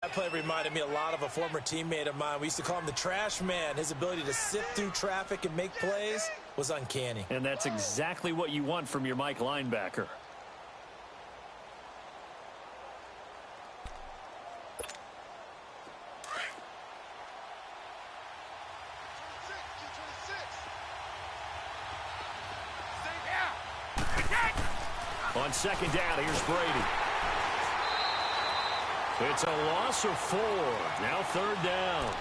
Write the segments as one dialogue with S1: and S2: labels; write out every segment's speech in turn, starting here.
S1: That play reminded me a lot of a former teammate of mine. We used to call him the trash man. His ability to sift through traffic and make plays was uncanny.
S2: And that's exactly what you want from your Mike linebacker. On second down, here's Brady. It's a loss of 4. Now third down.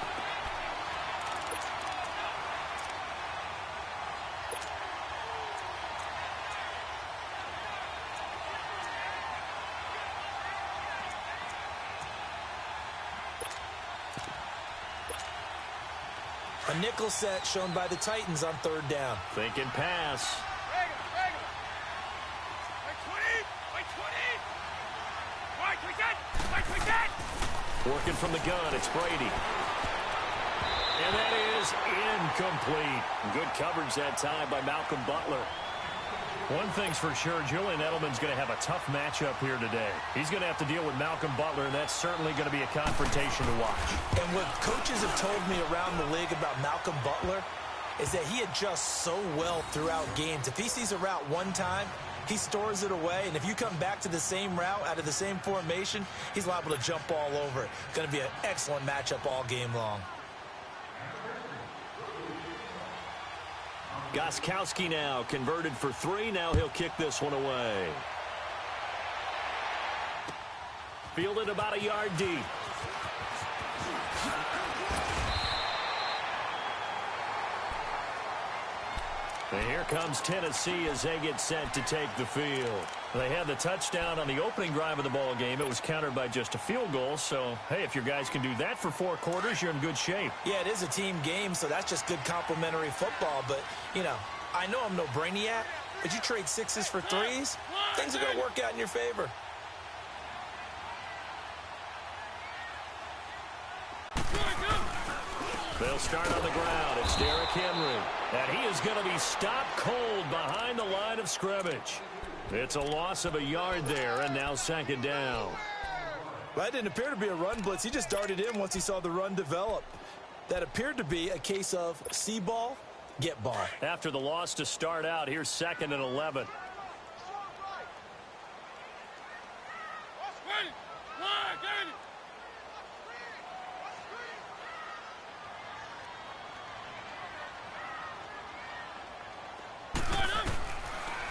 S1: A nickel set shown by the Titans on third down.
S2: Thinking pass. Working from the gun, it's Brady. And that is incomplete. Good coverage that time by Malcolm Butler. One thing's for sure, Julian Edelman's going to have a tough matchup here today. He's going to have to deal with Malcolm Butler, and that's certainly going to be a confrontation to watch.
S1: And what coaches have told me around the league about Malcolm Butler is that he adjusts so well throughout games. If he sees a route one time, he stores it away, and if you come back to the same route out of the same formation, he's liable to jump all over it. Going to be an excellent matchup all game long.
S2: Gostkowski now converted for 3. Now he'll kick this one away. Fielded about a yard deep. And here comes Tennessee as they get set to take the field. They had the touchdown on the opening drive of the ball game. It was countered by just a field goal. So, hey, if your guys can do that for 4 quarters, you're in good shape.
S1: Yeah, it is a team game, so that's just good complimentary football. But, you know, I know I'm no brainiac, but you trade 6s for 3s, things are going to work out in your favor.
S2: They'll start on the ground. It's Derrick Henry. And he is going to be stopped cold behind the line of scrimmage. It's a loss of a yard there, and now second down.
S1: Well, that didn't appear to be a run blitz. He just darted in once he saw the run develop. That appeared to be a case of see ball, get ball.
S2: After the loss to start out, here's 2nd and 11.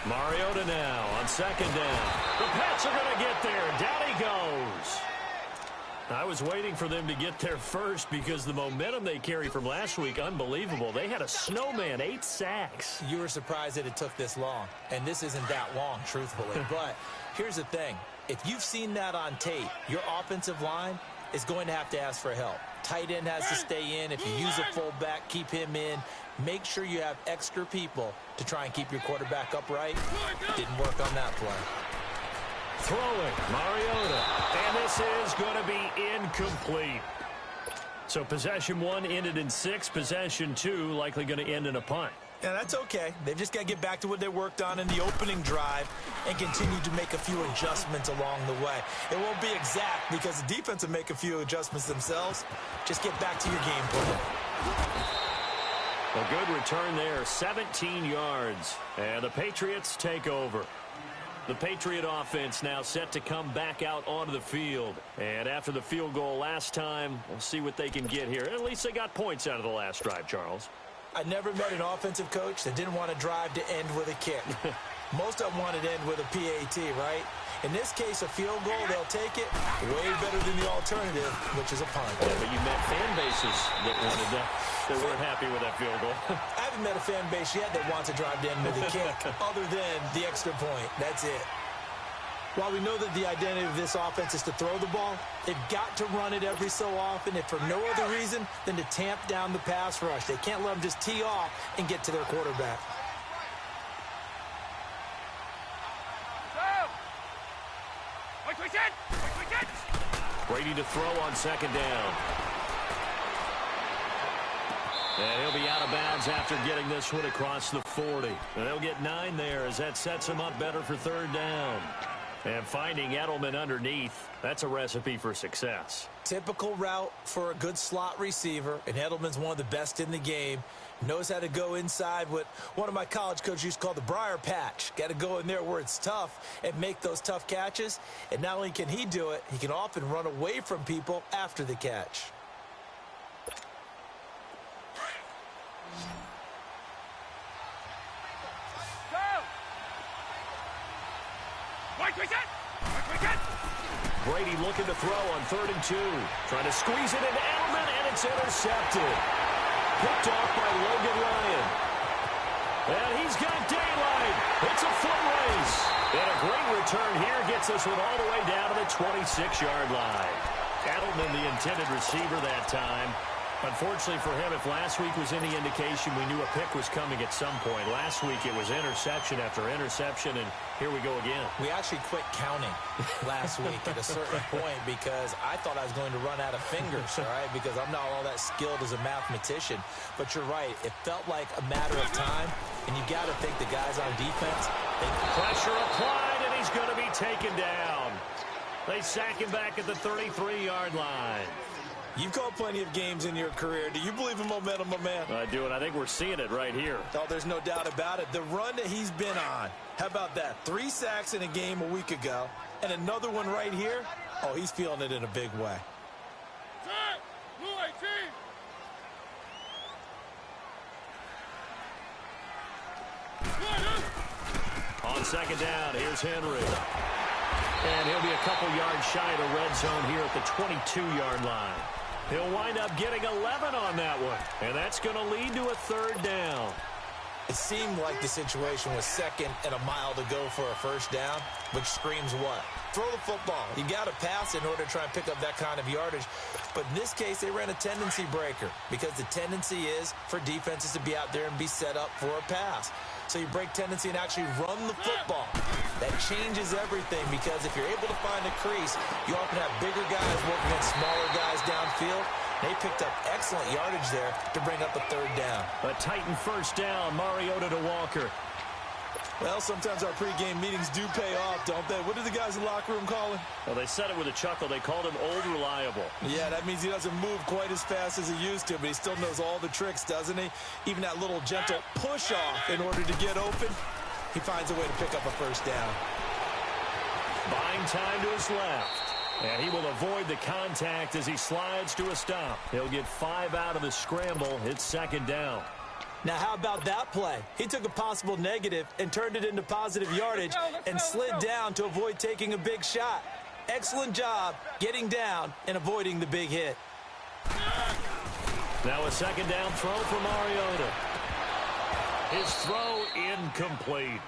S2: Mariota now on second down. The Pats are going to get there. Down he goes. I was waiting for them to get there first because the momentum they carry from last week, unbelievable. They had a snowman, 8 sacks.
S1: You were surprised that it took this long, and this isn't that long, truthfully. But here's the thing. If you've seen that on tape, your offensive line is going to have to ask for help. Tight end has to stay in. If you use a fullback, keep him in. Make sure you have extra people to try and keep your quarterback upright. Didn't work on that play.
S2: Throwing, Mariota. And this is going to be incomplete. So possession 1 ended in 6. Possession 2 likely going to end in a punt.
S1: Yeah, that's okay. They've just got to get back to what they worked on in the opening drive and continue to make a few adjustments along the way. It won't be exact because the defense will make a few adjustments themselves. Just get back to your game plan.
S2: A good return there, 17 yards. And the Patriots take over. The Patriot offense now set to come back out onto the field. And after the field goal last time, we'll see what they can get here. At least they got points out of the last drive, Charles.
S1: I never met an offensive coach that didn't want to drive to end with a kick. Most of them wanted to end with a PAT, right? In this case, a field goal, they'll take it way better than the alternative, which is a punt.
S2: Yeah, but you met fan bases that wanted that. They weren't happy with that field goal.
S1: I haven't met a fan base yet that wants to drive to end with a kick other than the extra point. That's it. While we know that the identity of this offense is to throw the ball, they've got to run it every so often, if for no other reason than to tamp down the pass rush. They can't let them just tee off and get to their quarterback.
S2: Brady to throw on second down. And he'll be out of bounds after getting this one across the 40. And they'll get 9 there as that sets him up better for third down. And finding Edelman underneath, that's a recipe for success.
S1: Typical route for a good slot receiver, and Edelman's one of the best in the game. Knows how to go inside what one of my college coaches used to call the briar patch. Got to go in there where it's tough and make those tough catches. And not only can he do it, he can often run away from people after the catch.
S2: Brady looking to throw on 3rd and 2. Trying to squeeze it into Edelman, and it's intercepted. Picked off by Logan Ryan. And he's got daylight. It's a foot race. And a great return here gets us one all the way down to the 26-yard line. Edelman, the intended receiver that time. Unfortunately for him, if last week was any indication, we knew a pick was coming at some point. Last week it was interception after interception, and here we go again.
S1: We actually quit counting last week at a certain point because I thought I was going to run out of fingers, all right, because I'm not all that skilled as a mathematician. But you're right. It felt like a matter of time, and you got to think the guys on defense.
S2: Pressure applied, and he's going to be taken down. They sack him back at the 33-yard line.
S1: You've called plenty of games in your career. Do you believe in momentum, my man?
S2: I do, and I think we're seeing it right here.
S1: Oh, there's no doubt about it. The run that he's been on, how about that? 3 sacks in a game a week ago, and another one right here. Oh, he's feeling it in a big way.
S2: On 2nd down, here's Henry. And he'll be a couple yards shy of the red zone here at the 22-yard line. He'll wind up getting 11 on that one. And that's going to lead to a 3rd down.
S1: It seemed like the situation was 2nd and a mile to go for a 1st down, which screams what? Throw the football. You got to pass in order to try and pick up that kind of yardage. But in this case, they ran a tendency breaker because the tendency is for defenses to be out there and be set up for a pass. So you break tendency and actually run the football. That changes everything because if you're able to find a crease, you often have bigger guys working against smaller guys downfield. They picked up excellent yardage there to bring up a 3rd down.
S2: A Titan 1st down, Mariota to Walker.
S1: Well, sometimes our pregame meetings do pay off, don't they? What do the guys in the locker room call him?
S2: Well, they said it with a chuckle. They called him Old Reliable.
S1: Yeah, that means he doesn't move quite as fast as he used to, but he still knows all the tricks, doesn't he? Even that little gentle push-off in order to get open, he finds a way to pick up a 1st down.
S2: Buying time to his left. And he will avoid the contact as he slides to a stop. He'll get 5 out of the scramble. It's 2nd down.
S1: Now, how about that play? He took a possible negative and turned it into positive yardage and slid down to avoid taking a big shot. Excellent job getting down and avoiding the big hit.
S2: Now a 2nd down throw for Mariota. His throw incomplete.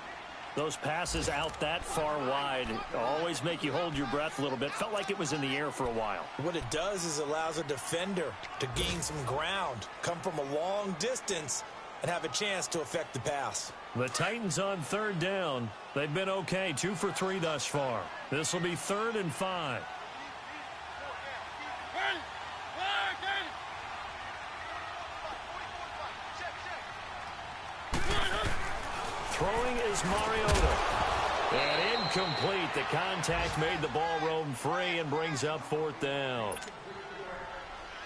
S2: Those passes out that far wide always make you hold your breath a little bit. Felt like it was in the air for a while.
S1: What it does is allows a defender to gain some ground, come from a long distance, and have a chance to affect the pass.
S2: The Titans on 3rd down. They've been okay, 2 for 3 thus far. This will be 3rd and 5. Throwing is Mariota. And incomplete. The contact made the ball roam free and brings up 4th down.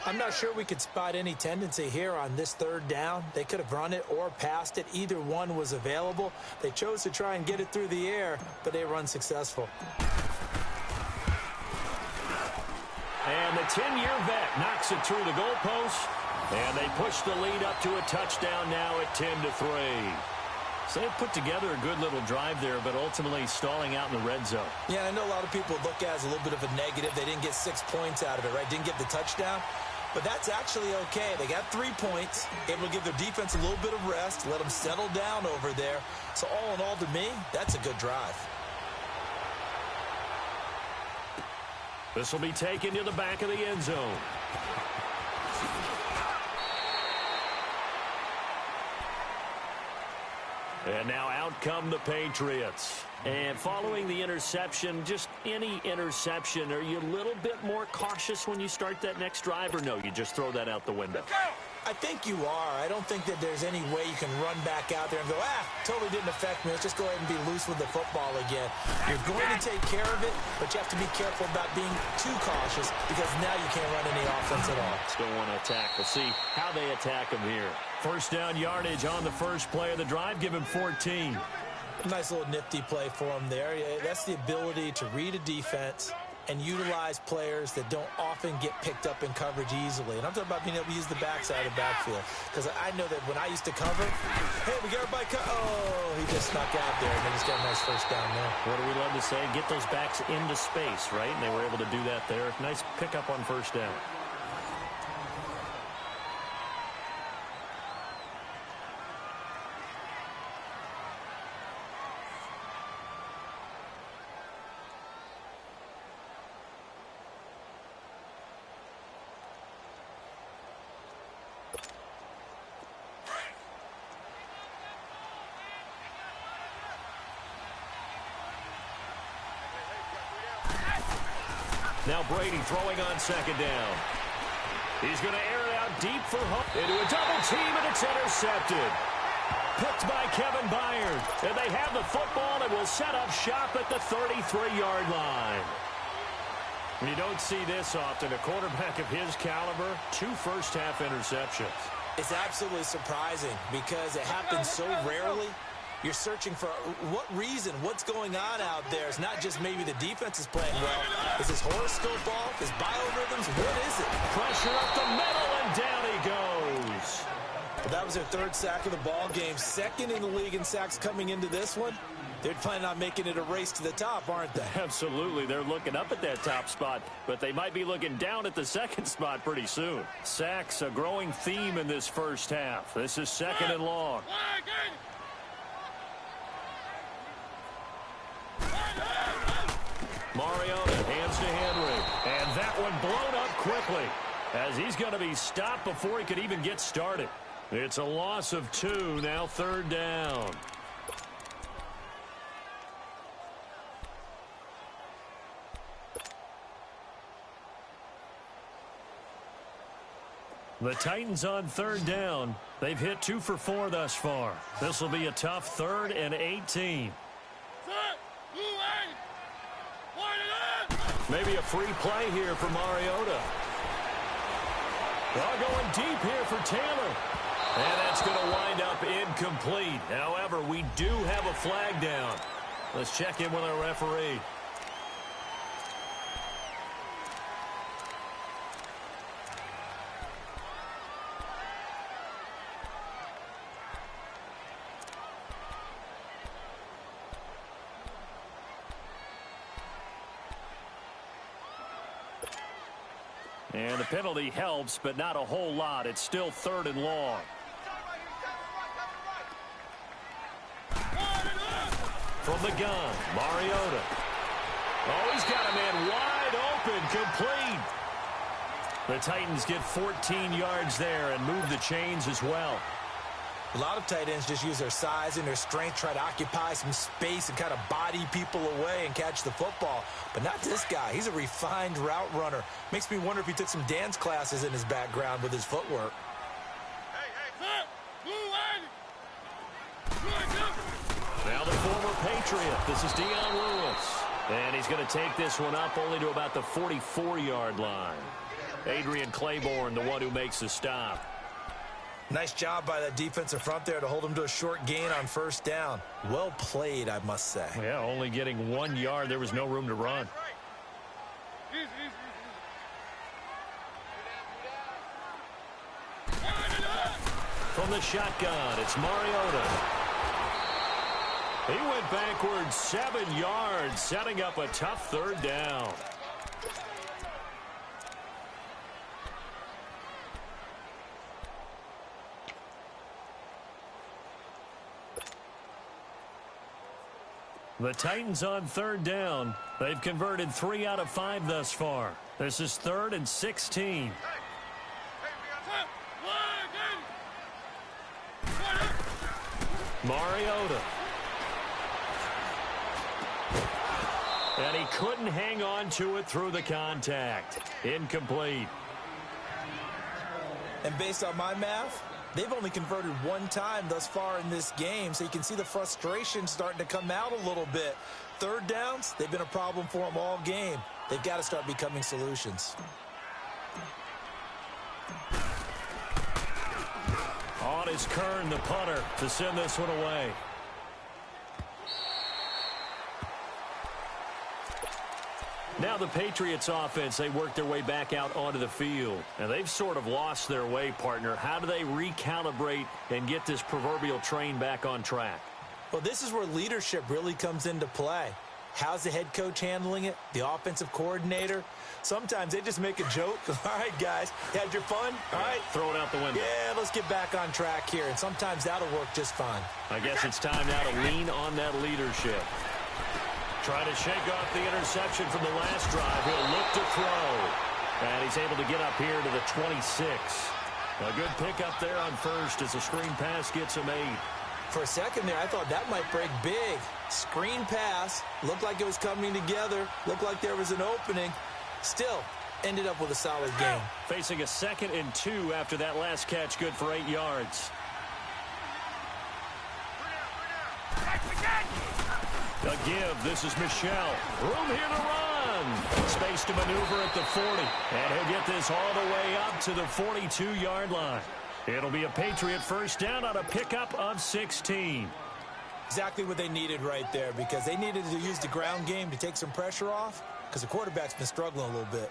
S1: I'm not sure we could spot any tendency here on this 3rd down. They could have run it or passed it. Either one was available. They chose to try and get it through the air, but they were unsuccessful.
S2: And the 10-year vet knocks it through the goalpost. And they push the lead up to a touchdown now at 10-3. So they put together a good little drive there, but ultimately stalling out in the red zone.
S1: Yeah, I know a lot of people look at it as a little bit of a negative. They didn't get 6 points out of it, right? Didn't get the touchdown. But that's actually okay. They got 3 points, able to give their defense a little bit of rest, let them settle down over there. So all in all, to me, that's a good drive.
S2: This will be taken to the back of the end zone. And now out come the Patriots. And following the interception, just any interception, are you a little bit more cautious when you start that next drive, or no, you just throw that out the window?
S1: I think you are. I don't think that there's any way you can run back out there and go, totally didn't affect me. Let's just go ahead and be loose with the football again. You're going to take care of it, but you have to be careful about being too cautious because now you can't run any offense at all.
S2: Still want to attack. We'll see how they attack him here. First down yardage on the first play of the drive. Give him 14.
S1: Nice little nifty play for him there. That's the ability to read a defense and utilize players that don't often get picked up in coverage easily. And I'm talking about being able to use the backside of the backfield. Because I know that when I used to cover, hey, we got everybody he just snuck out there, and they just got a nice first down there.
S2: What do we love to say? Get those backs into space, right? And they were able to do that there. Nice pickup on first down. Now Brady throwing on second down. He's going to air it out deep for Hunt. Into a double team, and it's intercepted. Picked by Kevin Byard. And they have the football and will set up shop at the 33-yard line. You don't see this often. A quarterback of his caliber, 2 first-half interceptions.
S1: It's absolutely surprising because it happens so rarely. You're searching for what reason, what's going on out there. It's not just maybe the defense is playing well. Is his horoscope off? His biorhythms? What is it?
S2: Pressure up the middle, and down he goes.
S1: Well, that was their 3rd sack of the ball game. 2nd in the league in sacks coming into this one. They're planning on making it a race to the top, aren't they?
S2: Absolutely. They're looking up at that top spot, but they might be looking down at the 2nd spot pretty soon. Sacks, a growing theme in this first half. This is 2nd and long. Mariota hands to Henry, and that one blown up quickly as he's going to be stopped before he could even get started. It's a loss of 2, now 3rd down. The Titans on 3rd down. They've hit 2 for 4 thus far. This will be a tough 3rd and 18. Maybe a free play here for Mariota. Well, going deep here for Taylor. And that's going to wind up incomplete. However, we do have a flag down. Let's check in with our referee. And the penalty helps, but not a whole lot. It's still 3rd and long. From the gun, Mariota. Oh, he's got a man wide open, complete. The Titans get 14 yards there and move the chains as well.
S1: A lot of tight ends just use their size and their strength, try to occupy some space and kind of body people away and catch the football. But not this guy. He's a refined route runner. Makes me wonder if he took some dance classes in his background with his footwork.
S2: Now the former Patriot. This is Dion Lewis. And he's going to take this one up only to about the 44-yard line. Adrian Claiborne, the one who makes the stop.
S1: Nice job by that defensive front there to hold him to a short gain on 1st down. Well played, I must say.
S2: Yeah, only getting 1 yard. There was no room to run. From the shotgun, it's Mariota. He went backwards 7 yards, setting up a tough 3rd down. The Titans on 3rd down. They've converted 3 out of 5 thus far. This is 3rd and 16. Mariota. And he couldn't hang on to it through the contact. Incomplete.
S1: And based on my math, they've only converted one time thus far in this game, so you can see the frustration starting to come out a little bit. Third downs, they've been a problem for them all game. They've got to start becoming solutions.
S2: On is Kern, the punter, to send this one away. Now the Patriots offense, they work their way back out onto the field. And they've sort of lost their way, partner. How do they recalibrate and get this proverbial train back on track?
S1: Well, this is where leadership really comes into play. How's the head coach handling it? The offensive coordinator? Sometimes they just make a joke. All right, guys, you had your fun? All right.
S2: Throw it out the window.
S1: Yeah, let's get back on track here. And sometimes that'll work just fine.
S2: I guess it's time now to lean on that leadership. Trying to shake off the interception from the last drive. He'll look to throw. And he's able to get up here to the 26. A good pickup there on first as a screen pass gets him 8.
S1: For a second there, I thought that might break big. Screen pass. Looked like it was coming together. Looked like there was an opening. Still, ended up with a solid game.
S2: Facing a 2nd and 2 after that last catch, good for 8 yards. A give. This is Michel. Room here to run. Space to maneuver at the 40. And he'll get this all the way up to the 42-yard line. It'll be a Patriot first down on a pickup of 16.
S1: Exactly what they needed right there, because they needed to use the ground game to take some pressure off, because the quarterback's been struggling a little bit.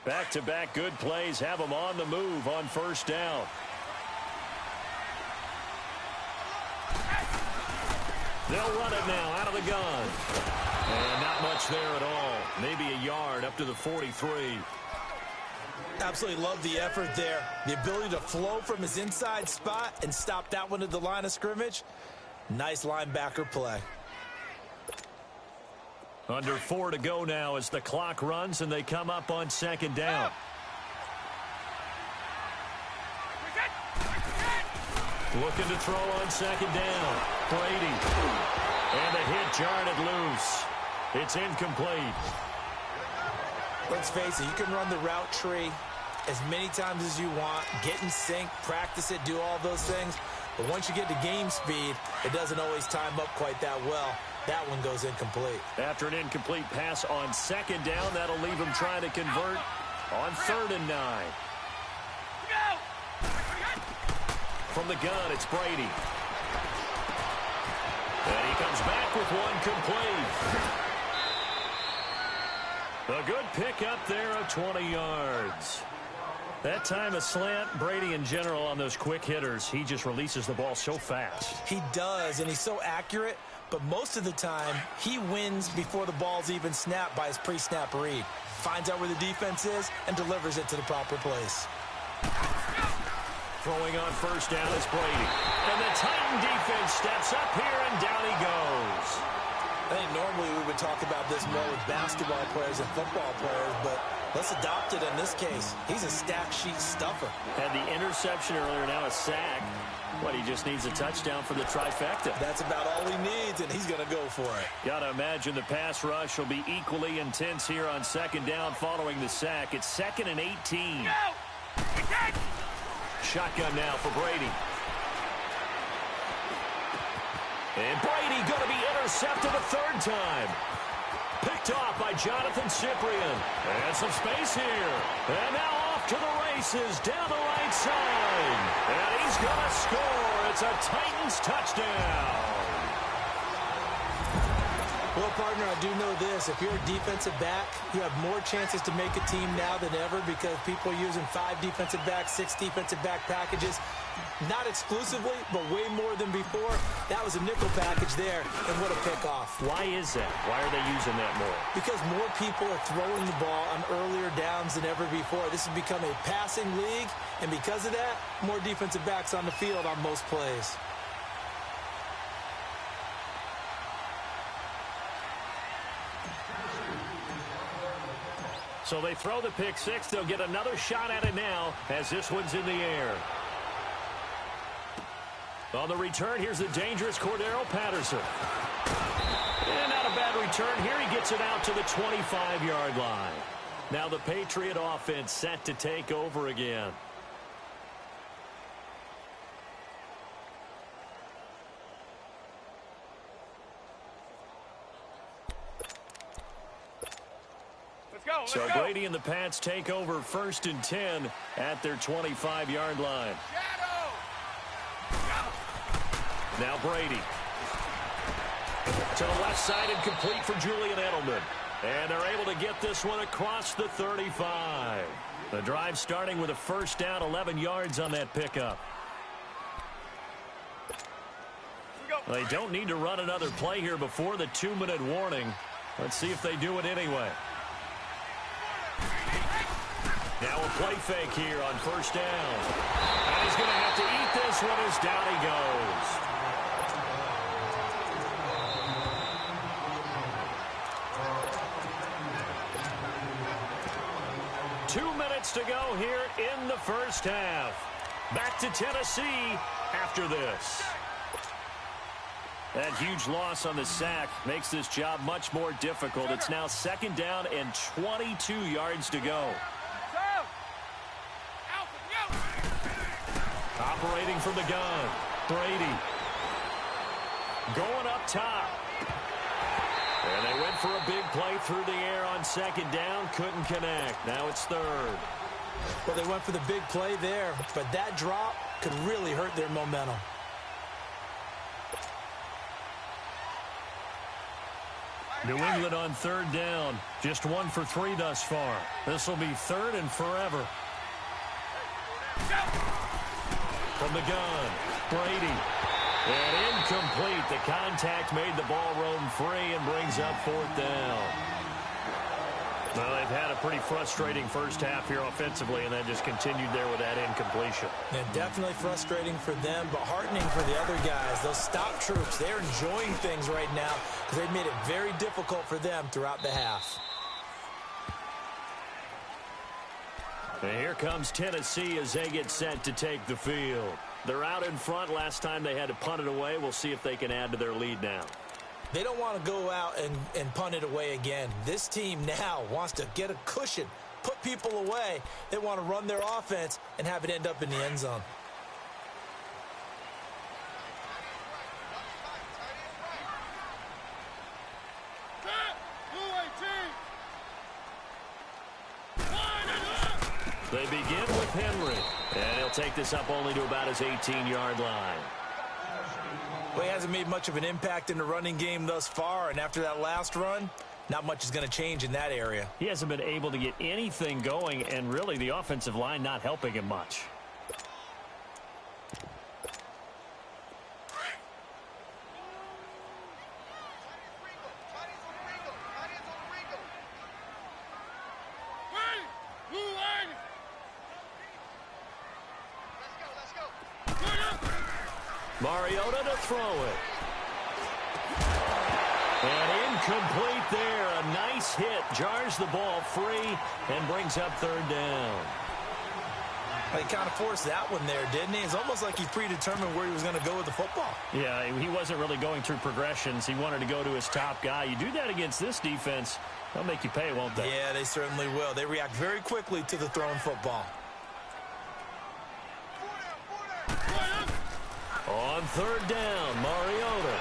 S2: Back-to-back good plays have them on the move on first down. They'll run it now out of the gun. And not much there at all. Maybe a yard up to the 43.
S1: Absolutely love the effort there. The ability to flow from his inside spot and stop that one at the line of scrimmage. Nice linebacker play.
S2: Under 4 to go now as the clock runs and they come up on second down. Looking to throw on second down. Brady. And the hit jarred it loose. It's incomplete.
S1: Let's face it, you can run the route tree as many times as you want, get in sync, practice it, do all those things. But once you get to game speed, it doesn't always time up quite that well. That one goes incomplete.
S2: After an incomplete pass on second down, that'll leave him trying to convert on 3rd and 9. From the gun, it's Brady. And he comes back with one complete. A good pickup there of 20 yards. That time a slant. Brady in general on those quick hitters, he just releases the ball so fast.
S1: He does, and he's so accurate, but most of the time he wins before the ball's even snapped by his pre-snap read. Finds out where the defense is and delivers it to the proper place.
S2: Throwing on first down is Brady. And the Titan defense steps up here, and down he goes.
S1: I think normally we would talk about this more with basketball players and football players, but let's adopt it in this case. He's a stack sheet stuffer.
S2: Had the interception earlier, now a sack. What, he just needs a touchdown for the trifecta.
S1: That's about all he needs, and he's going to go for it.
S2: Got to imagine the pass rush will be equally intense here on second down following the sack. It's 2nd and 18. Shotgun now for Brady. And Brady going to be intercepted a 3rd time. Picked off by Jonathan Cyprien. And some space here. And now off to the races down the right side. And he's going to score. It's a Titans touchdown.
S1: Well, partner, I do know this. If you're a defensive back, you have more chances to make a team now than ever because people are using 5 defensive backs, 6 defensive back packages. Not exclusively, but way more than before. That was a nickel package there, and what a pickoff.
S2: Why is that? Why are they using that more?
S1: Because more people are throwing the ball on earlier downs than ever before. This has become a passing league, and because of that, more defensive backs on the field on most plays.
S2: So they throw the pick 6. They'll get another shot at it now as this one's in the air. On the return, here's the dangerous Cordero Patterson. And not a bad return. return here. He gets it out to the 25-yard line. Now the Patriot offense set to take over again. So Brady and the Pats take over 1st and 10 at their 25-yard line. Now Brady. To the left side and complete for Julian Edelman. And they're able to get this one across the 35. The drive starting with a first down, 11 yards on that pickup. They don't need to run another play here before the 2-minute warning. Let's see if they do it anyway. Now a play fake here on first down. And he's going to have to eat this one as down he goes. Two minutes to go here in the first half. Back to Tennessee after this. That huge loss on the sack makes this job much more difficult. It's now 2nd down and 22 yards to go. Operating from the gun, Brady. Going up top. And they went for a big play through the air on 2nd down. Couldn't connect. Now it's 3rd.
S1: Well, they went for the big play there, but that drop could really hurt their momentum.
S2: New England on 3rd down. Just 1 for 3 thus far. This will be 3rd and forever. From the gun, Brady. And incomplete. The contact made the ball roam free and brings up 4th down. Well, they've had a pretty frustrating first half here offensively, and that just continued there with that incompletion.
S1: Yeah, definitely frustrating for them, but heartening for the other guys. Those stop troops, they're enjoying things right now because they've made it very difficult for them throughout the half.
S2: And here comes Tennessee as they get set to take the field. They're out in front. Last time they had to punt it away. We'll see if they can add to their lead now.
S1: They don't want to go out and punt it away again. This team now wants to get a cushion, put people away. They want to run their offense and have it end up in the end zone.
S2: They begin with Henry, and he'll take this up only to about his 18-yard line.
S1: Well, he hasn't made much of an impact in the running game thus far, and after that last run, not much is going to change in that area.
S2: He hasn't been able to get anything going, and really the offensive line not helping him much. Mariota to throw it. And incomplete there. A nice hit. Jars the ball free and brings up 3rd down.
S1: Well, he kind of forced that one there, didn't he? It's almost like he predetermined where he was going to go with the football.
S2: Yeah, he wasn't really going through progressions. He wanted to go to his top guy. You do that against this defense, they'll make you pay, won't they?
S1: Yeah, they certainly will. They react very quickly to the thrown football.
S2: On 3rd down, Mariota.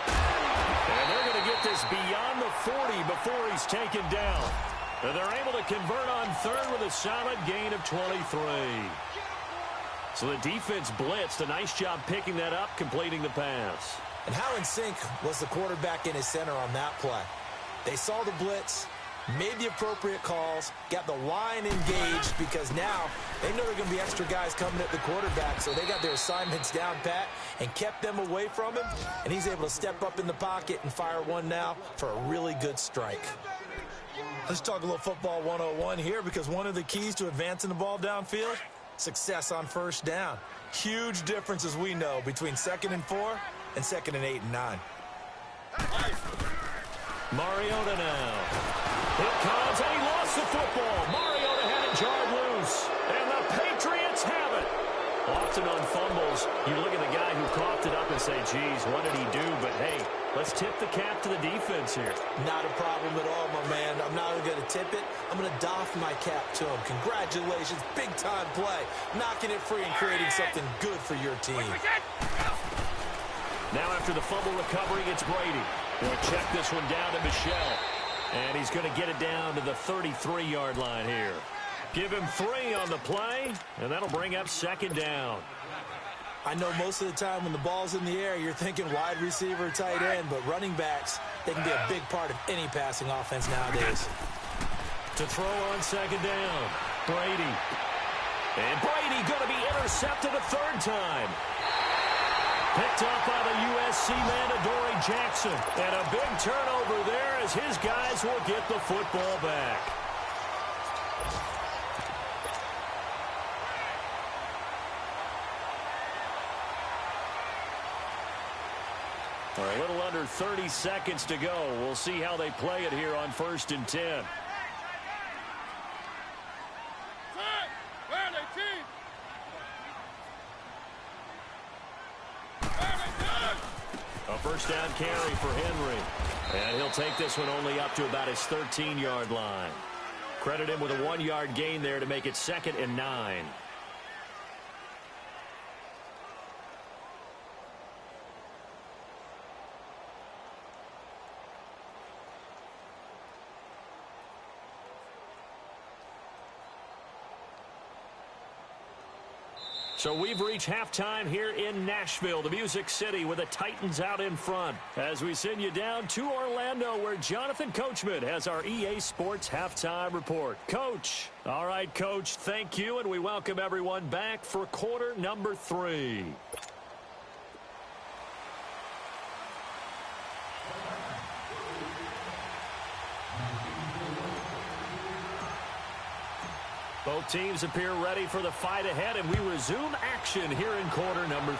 S2: And they're going to get this beyond the 40 before he's taken down. And they're able to convert on 3rd with a solid gain of 23. So the defense blitzed. A nice job picking that up, completing the pass.
S1: And how in sync was the quarterback in his center on that play? They saw the blitz, made the appropriate calls, got the line engaged because now they know there are going to be extra guys coming at the quarterback, so they got their assignments down pat and kept them away from him, and he's able to step up in the pocket and fire one now for a really good strike. Let's talk a little football 101 here because one of the keys to advancing the ball downfield, success on first down. Huge difference, as we know, between 2nd and 4 and 2nd and 8 and 9.
S2: Mariota now. It comes, and he lost the football. Mariota had it jarred loose, and the Patriots have it. Off often on fumbles, you look at the guy who coughed it up and say, geez, what did he do? But, hey, let's tip the cap to the defense here.
S1: Not a problem at all, my man. I'm not even going to tip it. I'm going to doff my cap to him. Congratulations. Big-time play. Knocking it free and creating something good for your team.
S2: Now after the fumble recovery, it's Brady. He'll check this one down to Michel. And he's going to get it down to the 33-yard line here. Give him 3 on the play, and that'll bring up second down.
S1: I know most of the time when the ball's in the air, you're thinking wide receiver, tight end, but running backs, they can be a big part of any passing offense nowadays.
S2: To throw on second down, Brady. And Brady going to be intercepted a third time. Picked up by the USC man, Adoree Jackson. And a big turnover there as his guys will get the football back. A little under 30 seconds to go. We'll see how they play it here on 1st and 10. A first down carry for Henry. And he'll take this one only up to about his 13-yard line. Credit him with a 1-yard gain there to make it 2nd and 9. So we've reached halftime here in Nashville, the Music City, with the Titans out in front. As we send you down to Orlando, where Jonathan Coachman has our EA Sports Halftime Report. Coach. All right, Coach, thank you, and we welcome everyone back for quarter number 3. Both teams appear ready for the fight ahead, and we resume action here in quarter number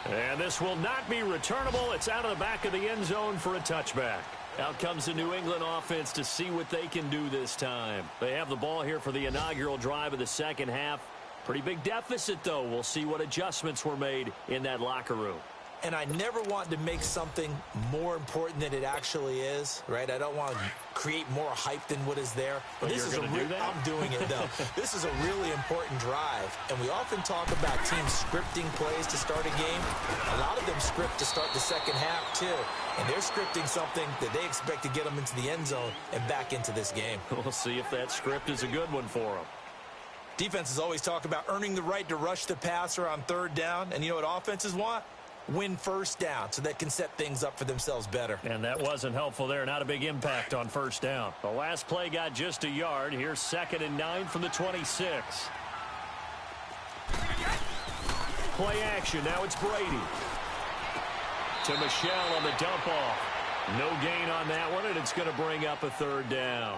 S2: 3. And this will not be returnable. It's out of the back of the end zone for a touchback. Out comes the New England offense to see what they can do this time. They have the ball here for the inaugural drive of the second half. Pretty big deficit, though. We'll see what adjustments were made in that locker room.
S1: And I never want to make something more important than it actually is, right? I don't want to create more hype than what is there.
S2: But this is I'm
S1: doing it, though. This is a really important drive. And we often talk about teams scripting plays to start a game. A lot of them script to start the second half, too. And they're scripting something that they expect to get them into the end zone and back into this game.
S2: We'll see if that script is a good one for them.
S1: Defenses always talk about earning the right to rush the passer on third down. And you know what offenses want? Win first down so they can set things up for themselves better.
S2: And that wasn't helpful there. Not a big impact on first down. The last play got just a yard. Here's 2nd and 9 from the 26. Play action. Now it's Brady. To Michel on the dump off. No gain on that one, and it's going to bring up a third down.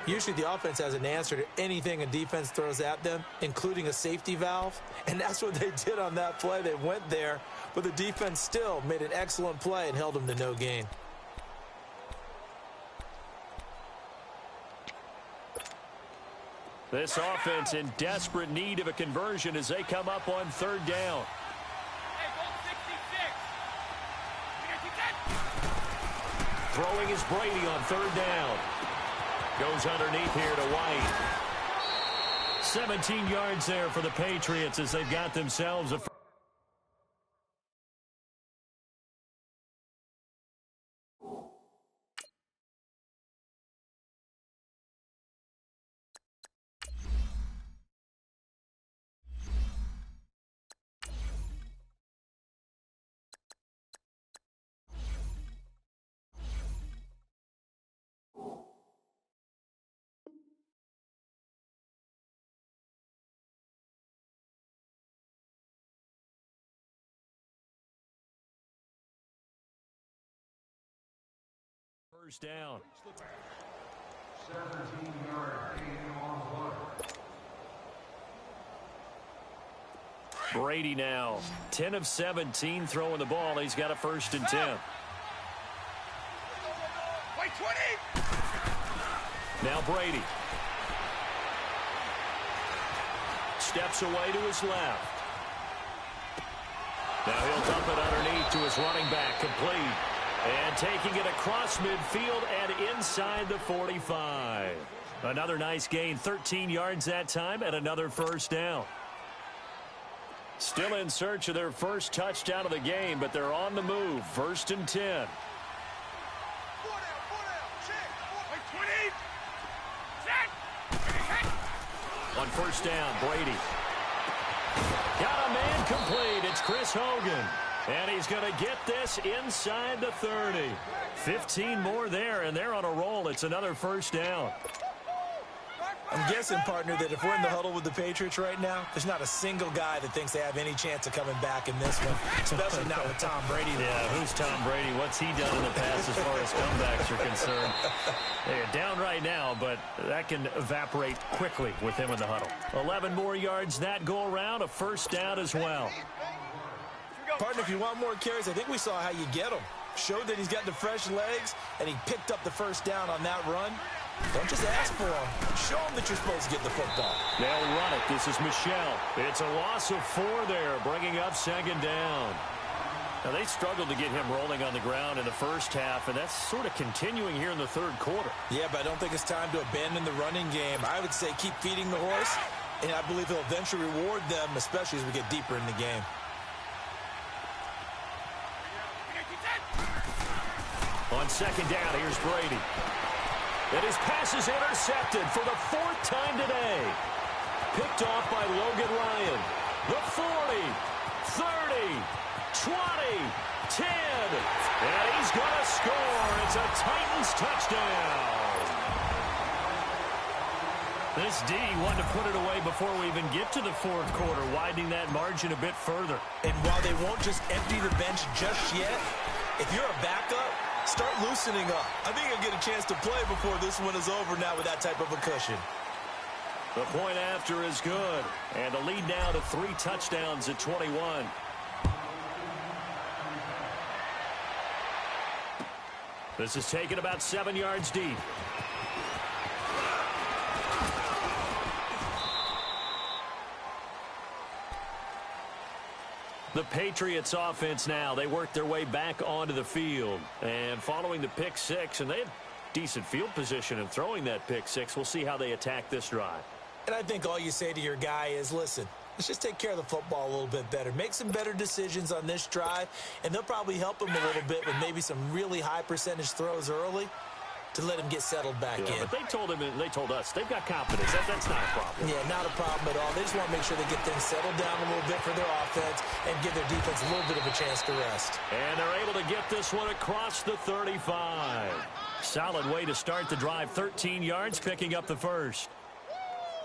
S1: Usually the offense has an answer to anything a defense throws at them, including a safety valve. And that's what they did on that play. They went there, but the defense still made an excellent play and held them to no gain.
S2: This offense in desperate need of a conversion as they come up on third down. Throwing is Brady on third down. Goes underneath here to White. 17 yards there for the Patriots as they've got themselves a first down.
S3: 17-yard gain on play.
S2: Brady now 10 of 17 throwing the ball. He's got a 1st and 10. Now Brady. steps away to his left. Now he'll dump it underneath to his running back, complete. And taking it across midfield and inside the 45. Another nice gain, 13 yards that time, and another first down. Still in search of their first touchdown of the game, but they're on the move. 1st and 10. On first down, Brady. Got a man complete. It's Chris Hogan. And he's going to get this inside the 30. 15 more there, and they're on a roll. It's another first down.
S1: I'm guessing, partner, that if we're in the huddle with the Patriots right now, there's not a single guy that thinks they have any chance of coming back in this one, especially not with Tom Brady.
S2: Yeah, who's Tom Brady? What's he done in the past as far as comebacks are concerned? They're down right now, but that can evaporate quickly with him in the huddle. 11 more yards that go around, a first down as well.
S1: Partner, if you want more carries, I think we saw how you get them. Showed that he's got the fresh legs, and he picked up the first down on that run. Don't just ask for him. Show him that you're supposed to get the football.
S2: They'll run it. This is Michel. It's a loss of 4 there, bringing up 2nd down. Now, they struggled to get him rolling on the ground in the first half, and that's sort of continuing here in the 3rd quarter.
S1: Yeah, but I don't think it's time to abandon the running game. I would say keep feeding the horse, and I believe he'll eventually reward them, especially as we get deeper in the game.
S2: On 2nd down, here's Brady. And his pass is intercepted for the 4th time today. Picked off by Logan Ryan. The 40, 30, 20, 10. And he's going to score. It's a Titans touchdown. This D wanted to put it away before we even get to the 4th quarter, widening that margin a bit further.
S1: And while they won't just empty the bench just yet, if you're a backup, start loosening up. I think you'll get a chance to play before this one is over now with that type of a cushion.
S2: The point after is good. And the lead now to 3 touchdowns at 21. This is taken about 7 yards deep. The Patriots offense now, they work their way back onto the field. And following the pick 6, and they have decent field position in throwing that pick 6. We'll see how they attack this drive.
S1: And I think all you say to your guy is, listen, let's just take care of the football a little bit better. Make some better decisions on this drive, and they'll probably help him a little bit with maybe some really high percentage throws early to let him get settled back in.
S2: But they told him, and they told us, they've got confidence. That's not a problem.
S1: Yeah, not a problem at all. They just want to make sure they get things settled down a little bit for their offense and give their defense a little bit of a chance to rest.
S2: And they're able to get this one across the 35. Solid way to start the drive. 13 yards, picking up the first.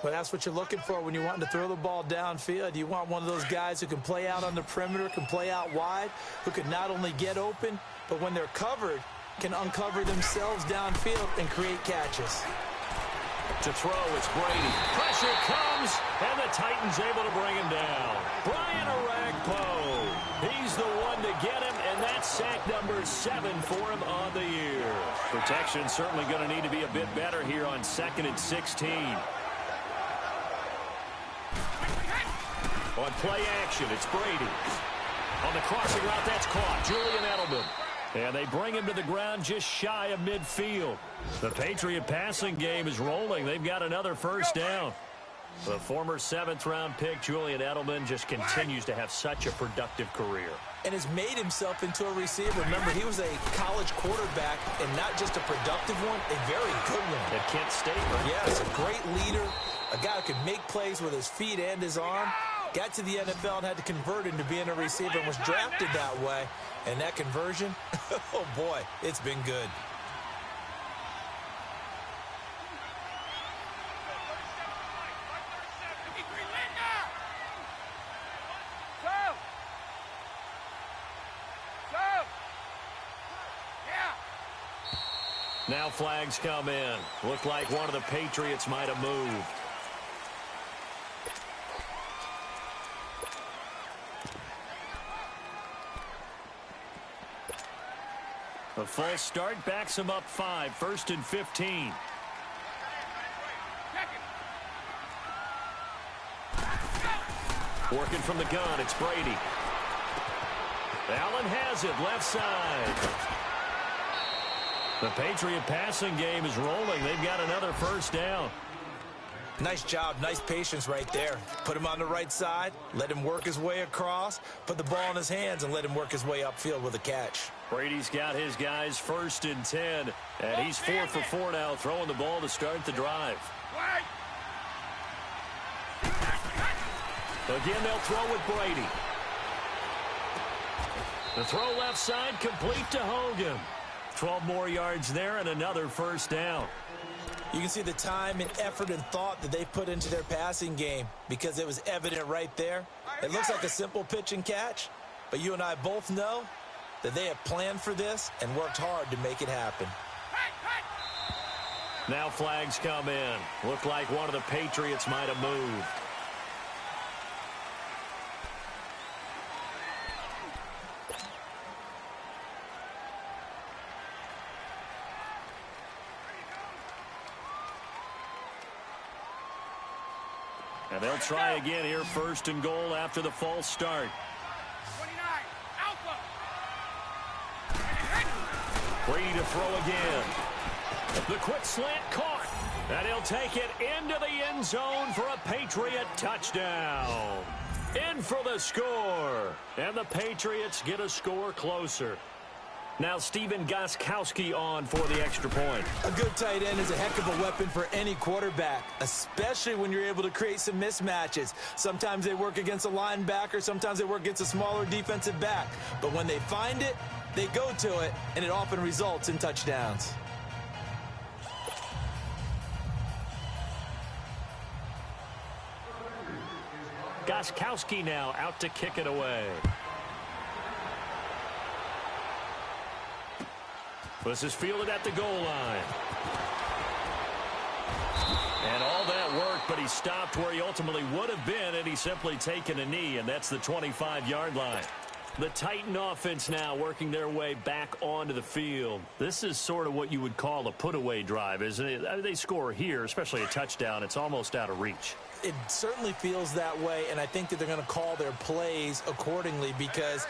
S1: Well, that's what you're looking for when you want to throw the ball downfield. You want one of those guys who can play out on the perimeter, can play out wide, who can not only get open, but when they're covered, can uncover themselves downfield and create catches.
S2: To throw, it's Brady. Pressure comes, and the Titans able to bring him down. Brian Orakpo. He's the one to get him, and that's sack number 7 for him on the year. Protection certainly going to need to be a bit better here on 2nd and 16. On play action, it's Brady. On the crossing route, that's caught. Julian Edelman. And they bring him to the ground just shy of midfield. The Patriot passing game is rolling. They've got another first down. The former 7th-round pick, Julian Edelman, just continues to have such a productive career.
S1: And has made himself into a receiver. Remember, he was a college quarterback, and not just a productive one, a very good one.
S2: At Kent State, right?
S1: Yes, a great leader, a guy who could make plays with his feet and his arm. Got to the NFL and had to convert into being a receiver and was drafted that way. And that conversion, oh boy, it's been good.
S2: Now flags come in. Looked like one of the Patriots might have moved. A full start backs him up 5, 1st and 15. Working from the gun, it's Brady. Allen has it, left side. The Patriot passing game is rolling. They've got another first down.
S1: Nice job, nice patience right there. Put him on the right side, let him work his way across, put the ball in his hands, and let him work his way upfield with a catch.
S2: Brady's got his guys 1st and 10, and he's 4 for 4 now, throwing the ball to start the drive. Again, they'll throw with Brady. The throw left side, complete to Hogan. 12 more yards there and another first down.
S1: You can see the time and effort and thought that they put into their passing game because it was evident right there. It looks like a simple pitch and catch, but you and I both know that they have planned for this and worked hard to make it happen.
S2: Now flags come in. Looked like one of the Patriots might have moved. And they'll try again here, 1st and goal after the false start.
S4: 29, Alpha.
S2: Brady to throw again. The quick slant caught. And he'll take it into the end zone for a Patriot touchdown. In for the score. And the Patriots get a score closer. Now Stephen Gostkowski on for the extra point.
S1: A good tight end is a heck of a weapon for any quarterback, especially when you're able to create some mismatches. Sometimes they work against a linebacker, sometimes they work against a smaller defensive back. But when they find it, they go to it, and it often results in touchdowns.
S2: Gostkowski now out to kick it away. This is fielded at the goal line. And all that work, but he stopped where he ultimately would have been, and he's simply taken a knee, and that's the 25-yard line. The Titan offense now working their way back onto the field. This is sort of what you would call a put-away drive, isn't it? I mean, they score here, especially a touchdown. It's almost out of reach.
S1: It certainly feels that way, and I think that they're going to call their plays accordingly because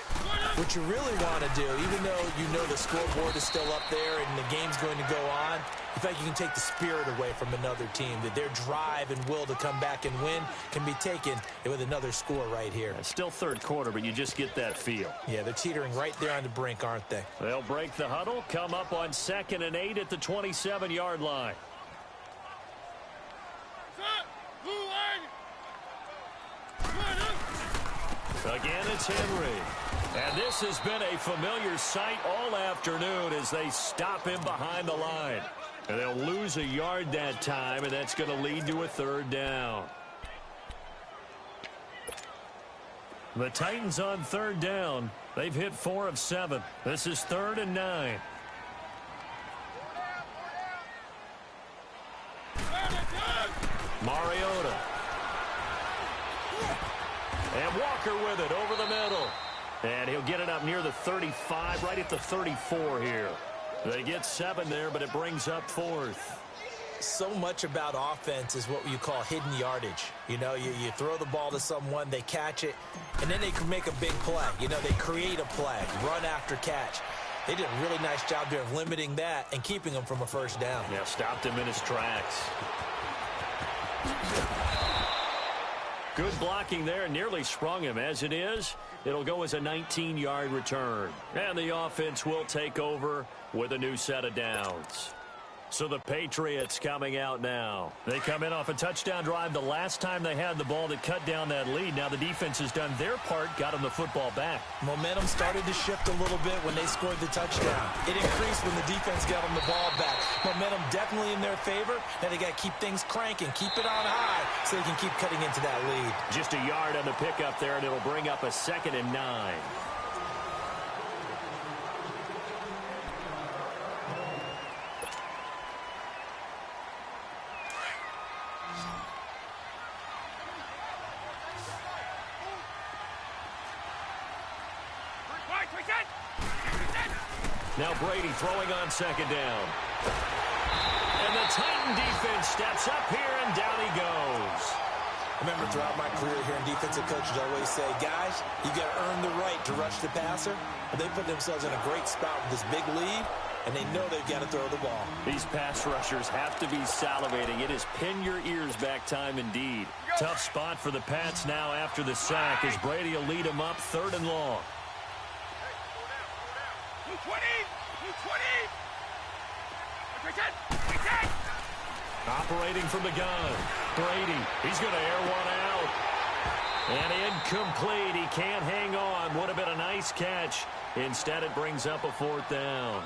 S1: what you really want to do, even though you know the scoreboard is still up there and the game's going to go on, in fact, you can take the spirit away from another team, that their drive and will to come back and win can be taken with another score right here.
S2: It's still third quarter, but you just get that feel.
S1: Yeah, they're teetering right there on the brink, aren't they?
S2: They'll break the huddle, come up on 2nd and 8 at the 27-yard line. Again, it's Henry. And this has been a familiar sight all afternoon as they stop him behind the line. And they'll lose a yard that time, and that's going to lead to a 3rd down. The Titans on 3rd down. They've hit 4 of 7. This is 3rd and 9. Mariota. And Walker with it over the middle. And he'll get it up near the 35, right at the 34 here. They get 7 there, but it brings up 4th.
S1: So much about offense is what you call hidden yardage. You know, you throw the ball to someone, they catch it, and then they can make a big play. You know, they create a play, run after catch. They did a really nice job there of limiting that and keeping him from a 1st down.
S2: Yeah, stopped him in his tracks. Good blocking there, nearly sprung him. As it is, it'll go as a 19-yard return. And the offense will take over with a new set of downs. So the Patriots coming out now. They come in off a touchdown drive the last time they had the ball that cut down that lead. Now the defense has done their part, got them the football back.
S1: Momentum started to shift a little bit when they scored the touchdown. It increased when the defense got them the ball back. Momentum definitely in their favor. Now they got to keep things cranking, keep it on high so they can keep cutting into that lead.
S2: Just a yard on the pickup there, and it'll bring up a 2nd and 9. Now Brady throwing on 2nd down. And the Titan defense steps up here, and down he goes.
S1: I remember throughout my career here in defensive coaches always say, guys, you got to earn the right to rush the passer. But they put themselves in a great spot with this big lead, and they know they've got to throw the ball.
S2: These pass rushers have to be salivating. It is pin your ears back time indeed. Tough spot for the Pats now after the sack as Brady will lead them up 3rd and long.
S4: 220! 220!
S2: Operating from the gun. Brady, he's going to air one out. And incomplete. He can't hang on. Would have been a nice catch. Instead, it brings up a 4th down.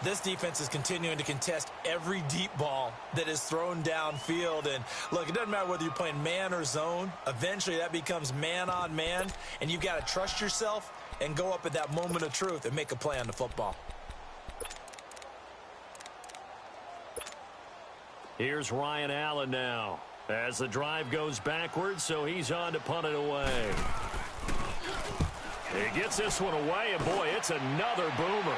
S1: This defense is continuing to contest every deep ball that is thrown downfield. And, look, it doesn't matter whether you're playing man or zone. Eventually, that becomes man on man. And you've got to trust yourself and go up at that moment of truth and make a play on the football.
S2: Here's Ryan Allen now as the drive goes backwards, so he's on to punt it away. He gets this one away, and boy, it's another boomer.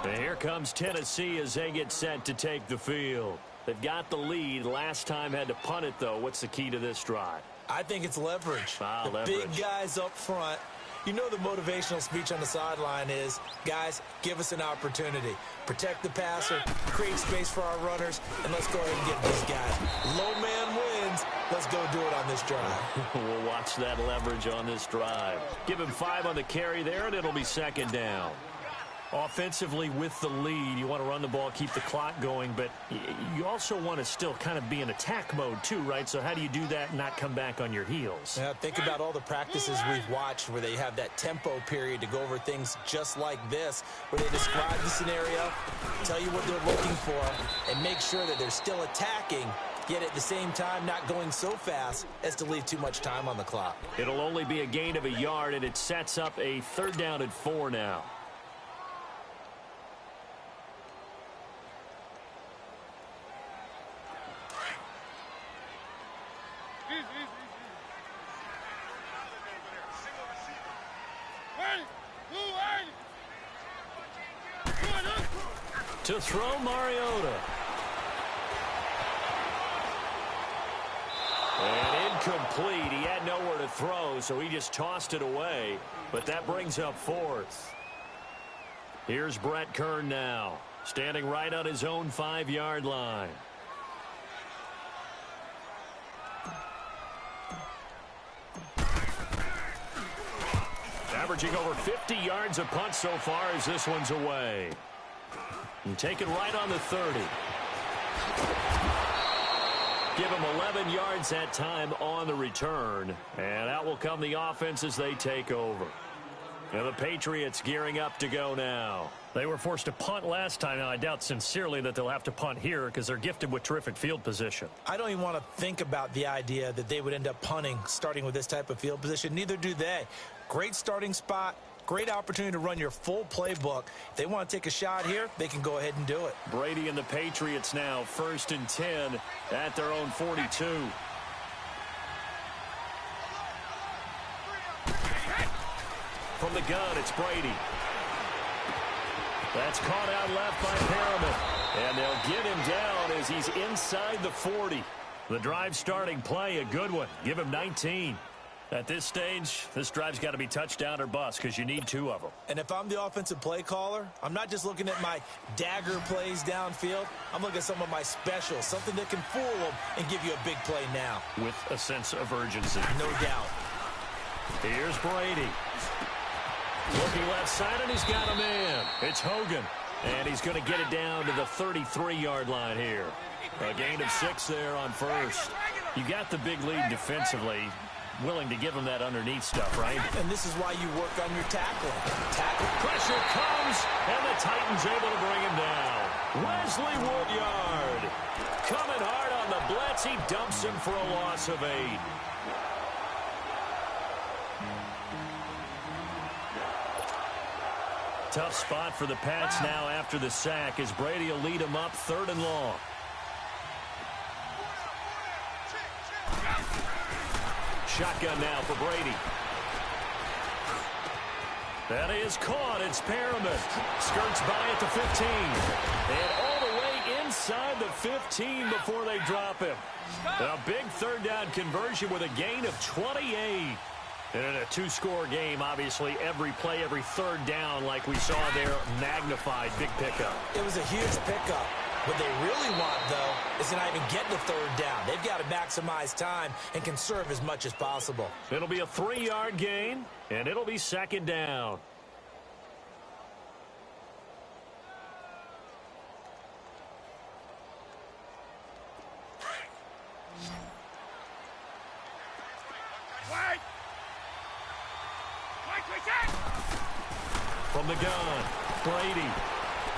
S2: And here comes Tennessee as they get set to take the field. They've got the lead. Last time had to punt it, though. What's the key to this drive?
S1: I think it's leverage. The big guys up front. You know the motivational speech on the sideline is, guys, give us an opportunity. Protect the passer, create space for our runners, and let's go ahead and get these guys. Low man wins. Let's go do it on this drive.
S2: We'll watch that leverage on this drive. Give him 5 on the carry there, and it'll be 2nd down. Offensively with the lead, you want to run the ball, keep the clock going, but you also want to still kind of be in attack mode too, right? So how do you do that and not come back on your heels?
S1: Yeah, think about all the practices we've watched where they have that tempo period to go over things just like this, where they describe the scenario, tell you what they're looking for, and make sure that they're still attacking, yet at the same time not going so fast as to leave too much time on the clock.
S2: It'll only be a gain of a yard, and it sets up a 3rd down and 4 now. To throw, Mariota. And incomplete. He had nowhere to throw, so he just tossed it away. But that brings up 4th. Here's Brett Kern now, standing right on his own 5-yard line. Averaging over 50 yards a punt so far as this one's away. And taken right on the 30. Give him 11 yards that time on the return. And out will come the offense as they take over. And the Patriots gearing up to go now.
S5: They were forced to punt last time. Now, I doubt sincerely that they'll have to punt here because they're gifted with terrific field position.
S1: I don't even want to think about the idea that they would end up punting starting with this type of field position. Neither do they. Great starting spot. Great opportunity to run your full playbook. If they want to take a shot here, they can go ahead and do it.
S2: Brady and the Patriots now 1st and 10 at their own 42. From the gun, it's Brady. That's caught out left by Perriman. And they'll get him down as he's inside the 40.
S5: The drive starting play, a good one. Give him 19. At this stage, this drive's got to be touchdown or bust because you need 2 of them.
S1: And if I'm the offensive play caller, I'm not just looking at my dagger plays downfield. I'm looking at some of my specials, something that can fool them and give you a big play now.
S5: With a sense of urgency.
S1: No doubt.
S2: Here's Brady. Looking left side, and he's got him in. It's Hogan. And he's going to get it down to the 33-yard line here. A gain of 6 there on 1st.
S5: You got the big lead defensively. Willing to give him that underneath stuff, right?
S1: And this is why you work on your tackling.
S2: Pressure comes, and the Titans able to bring him down. Wesley Woodyard coming hard on the blitz. He dumps him for a loss of 8.
S5: Tough spot for the Pats now after the sack as Brady will lead him up 3rd and long.
S2: Shotgun now for Brady. That is caught. It's Perriman. Skirts by at the 15. And all
S5: inside the 15 before they drop him. A big third down conversion with a gain of 28. And in a two-score game, obviously, every play, every third down, like we saw there, magnified. Big pickup.
S1: It was a huge pickup. What they really want, though, is to not even get the third down. They've got to maximize time and conserve as much as possible.
S5: It'll be a 3-yard gain, and it'll be second down. From the gun, Brady.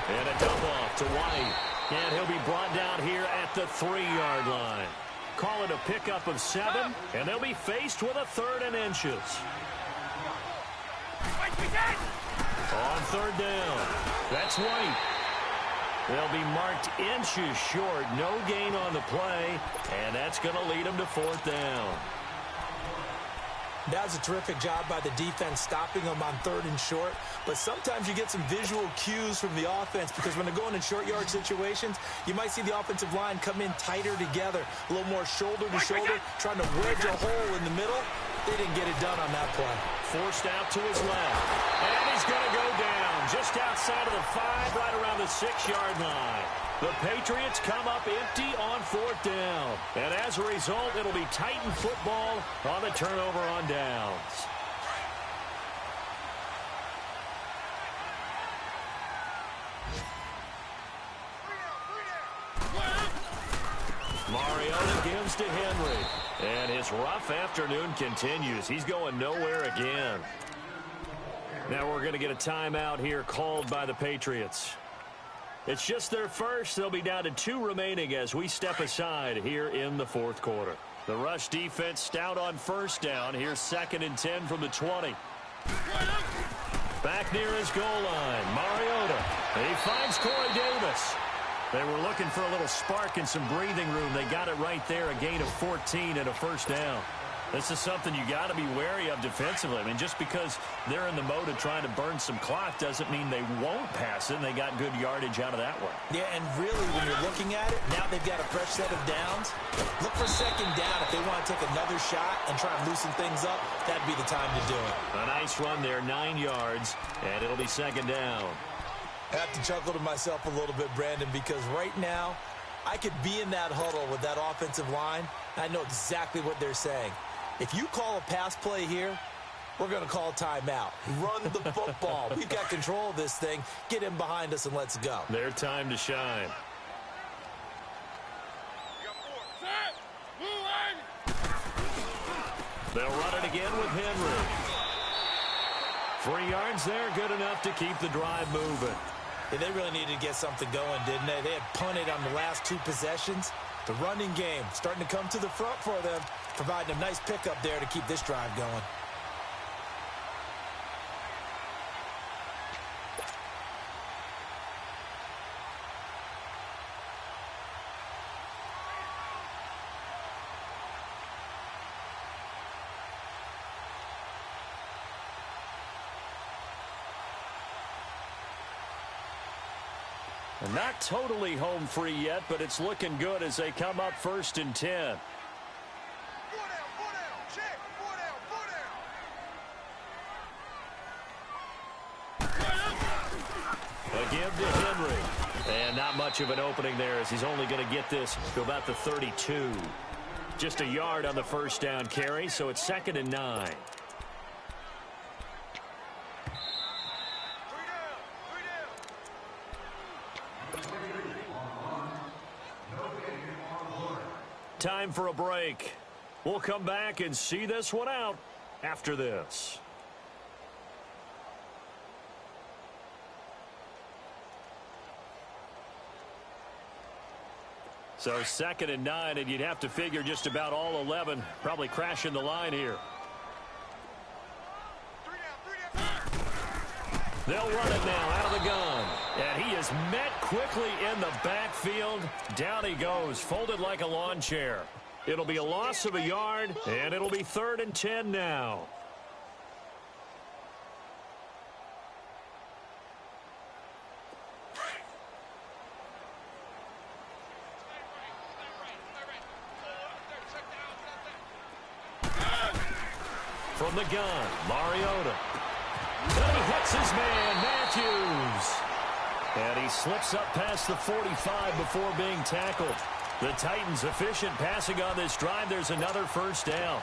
S5: And a dump off to White. And he'll be brought down here at the 3-yard line. Call it a pickup of 7, and they'll be faced with a 3rd and inches. On 3rd down, that's White. They'll be marked inches short. No gain on the play, and that's going to lead them to 4th down.
S1: That was a terrific job by the defense stopping them on 3rd and short. But sometimes you get some visual cues from the offense because when they're going in short yard situations, you might see the offensive line come in tighter together, a little more shoulder to shoulder, trying to wedge a hole in the middle. They didn't get it done on that play.
S5: Forced out to his left. And he's going to go down just outside of the 5, right around the 6-yard line. The Patriots come up empty on 4th down. And as a result, it'll be Titan football on the turnover on downs. Mariota gives to Henry. And his rough afternoon continues. He's going nowhere again. Now we're going to get a timeout here called by the Patriots. It's just their first. They'll be down to 2 remaining as we step aside here in the 4th quarter. The rush defense stout on 1st down. Here's 2nd and 10 from the 20. Back near his goal line, Mariota. He finds Corey Davis. They were looking for a little spark and some breathing room. They got it right there, a gain of 14 and a 1st down. This is something you got to be wary of defensively. I mean, just because they're in the mode of trying to burn some clock doesn't mean they won't pass it, and they got good yardage out of that one.
S1: Yeah, and really, when you're looking at it, now they've got a fresh set of downs. Look for 2nd down. If they want to take another shot and try and loosen things up, that'd be the time to do it.
S5: A nice run there, 9 yards, and it'll be 2nd down.
S1: I have to chuckle to myself a little bit, Brandon, because right now I could be in that huddle with that offensive line. I know exactly what they're saying. If you call a pass play here, we're going to call timeout. Run the football. We've got control of this thing. Get him behind us and let's go.
S5: Their time to shine. They'll run it again with Henry. 3 yards there, good enough to keep the drive moving.
S1: Yeah, they really needed to get something going, didn't they? They had punted on the last 2 possessions. The running game starting to come to the front for them, providing a nice pickup there to keep this drive going.
S5: Not totally home free yet, but it's looking good as they come up 1st and 10. A give to Henry. And not much of an opening there as he's only going to get this to about the 32. Just a yard on the 1st down carry, so it's 2nd and 9. Time for a break. We'll come back and see this one out after this. So 2nd and 9, and you'd have to figure just about all 11 probably crashing the line here. They'll run it now out of the gun. And he is met quickly in the backfield. Down he goes, folded like a lawn chair. It'll be a loss of a yard, and it'll be 3rd and 10 now. From the gun, Mariota. And he hits his man, Matthews. And he slips up past the 45 before being tackled. The Titans efficient passing on this drive. There's another first down.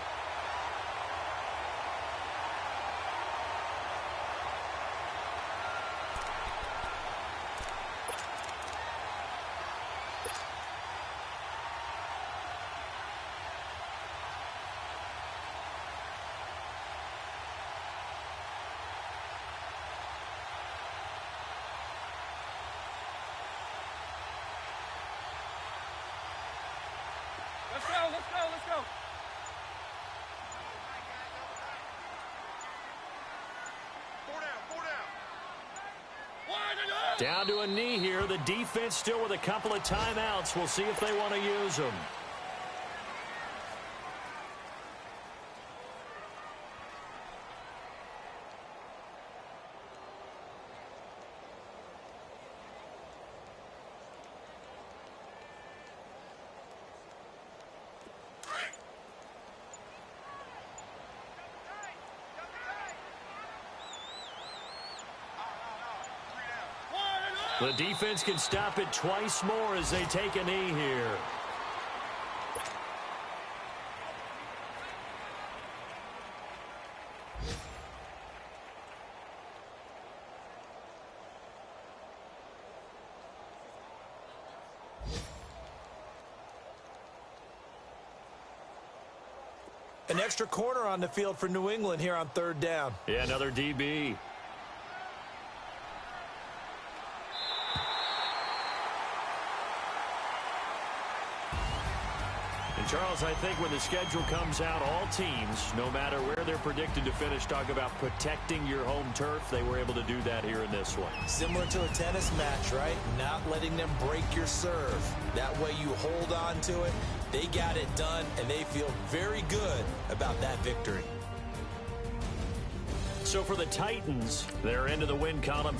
S4: Let's go, let's go, let's go. Four down.
S5: Down to a knee here. The defense still with a couple of timeouts. We'll see if they want to use them. The defense can stop it twice more as they take a knee here.
S1: An extra corner on the field for New England here on third down.
S5: Yeah, another DB. Charles, I think when the schedule comes out, all teams, no matter where they're predicted to finish, talk about protecting your home turf. They were able to do that here in this one.
S1: Similar to a tennis match, right? Not letting them break your serve. That way you hold on to it. They got it done, and they feel very good about that victory.
S5: So for the Titans, they're into the win column.